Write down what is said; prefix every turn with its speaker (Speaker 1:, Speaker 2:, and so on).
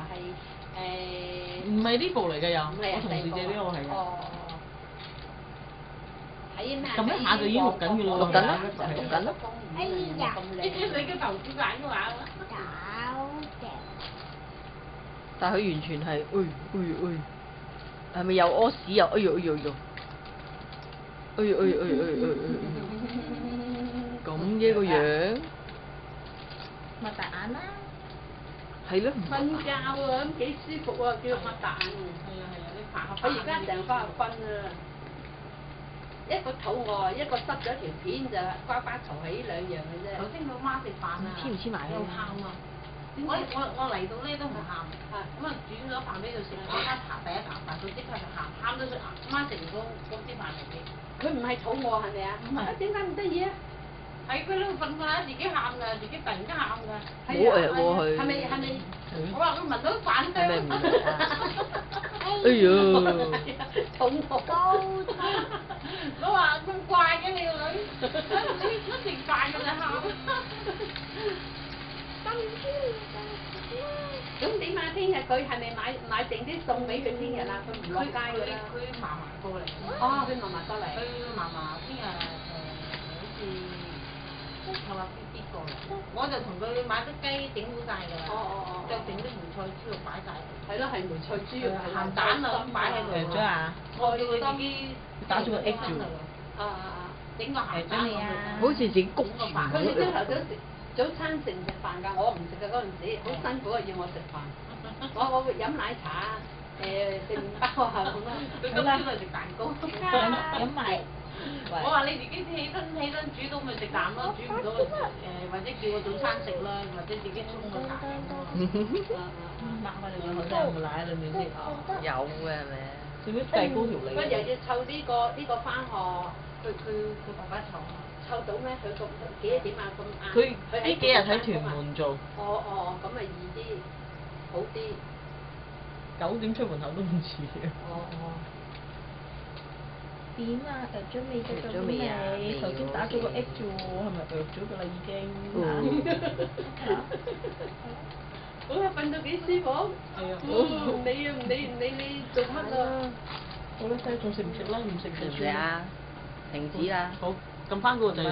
Speaker 1: 係
Speaker 2: 唔係呢部嚟嘅又，
Speaker 1: 唔係啊，
Speaker 2: 我同事借呢個係嘅。
Speaker 1: 哦。喺咩？
Speaker 2: 撳一下就已經錄緊嘅咯喎，
Speaker 3: 錄緊啦，
Speaker 2: 係
Speaker 3: 錄緊啦。
Speaker 1: 哎呀！
Speaker 4: 你個投資版嘅話，
Speaker 5: 搞嘅。
Speaker 3: 但係佢完全係，係咪又屙屎又哎呦，咁嘅個樣，
Speaker 5: 擘大眼啦！
Speaker 3: 係咯，
Speaker 1: 瞓覺啊，咁幾舒服啊，叫佢擘大眼。
Speaker 4: 係啊，你爬下。
Speaker 1: 佢而家成日翻去瞓啊，一個肚餓，一個塞咗條片就呱呱嘈係呢兩樣嘅啫。
Speaker 4: 頭先佢媽食飯啊，
Speaker 3: 黐唔黐埋
Speaker 4: 又喊啊！我嚟到咧都唔喊，咁啊煮咗飯俾佢食，我媽爬第一啖飯，佢即刻就喊到佢媽食完嗰啲飯嚟俾。
Speaker 1: 佢唔係肚餓係咪啊？
Speaker 4: 唔係
Speaker 1: 啊點解唔得意啊？
Speaker 4: 係佢喺度瞓下自己喊㗎，自己突然間喊㗎。
Speaker 3: 冇喎佢。
Speaker 1: 係咪？
Speaker 4: 我話佢聞到飯香。
Speaker 3: 係咪唔得啊？哎呦！
Speaker 1: 肚餓。
Speaker 4: 我話咁怪嘅你個女，唔食飯㗎就喊。
Speaker 1: 咁點啊？聽日佢係咪買定啲餸俾佢聽日啊？佢唔落街㗎啦。
Speaker 4: 佢嫲嫲過嚟。
Speaker 1: 哦，佢嫲嫲過嚟。
Speaker 4: 佢嫲嫲聽日好似佢話必過嚟，我就同佢買啲雞整好晒㗎啦。就整啲梅菜豬肉擺晒。
Speaker 1: 係咯，係梅菜豬肉。
Speaker 4: 鹹蛋啊，咁擺喺度。
Speaker 2: 咗啊！
Speaker 4: 我叫佢自己
Speaker 2: 打咗個 egg 住。
Speaker 4: 整個鹹蛋落去。
Speaker 3: 好似自己谷住
Speaker 1: 佢哋朝頭早食早餐食唔食飯㗎？我唔食㗎嗰陣時，好辛苦啊，要我食飯。我會飲奶茶，食麵包啊咁咯。
Speaker 4: 佢今朝係食蛋糕。
Speaker 5: 飲埋。
Speaker 4: 我話你自己起身煮到咪食蛋咯，煮唔到或者叫個早餐食啦，或者自己沖個茶飲咯。
Speaker 2: 抹開你個口真係有冇奶喺裏面先？
Speaker 3: 有嘅係咪？
Speaker 2: 做咩遞高條脷？
Speaker 1: 佢又要湊呢個翻學，
Speaker 4: 佢爸爸湊。
Speaker 1: 湊到咩？佢咁幾點啊？咁晏。
Speaker 2: 佢呢幾日喺屯門做。
Speaker 1: 咁咪易啲，好啲。
Speaker 2: 9點出門口都唔遲嘅。
Speaker 5: 點啊？咗未？
Speaker 3: 咗未啊？
Speaker 5: 頭先打咗個 X 啫喎，係咪咗㗎啦已經？
Speaker 1: 好啊，瞓到幾舒服。
Speaker 2: 係啊。
Speaker 1: 唔理啊，唔理你做乜啊？
Speaker 2: 好啦，睇下仲食唔食啦？唔食就
Speaker 3: 食唔食啊？停止啦。
Speaker 2: 好，撳翻嗰個掣。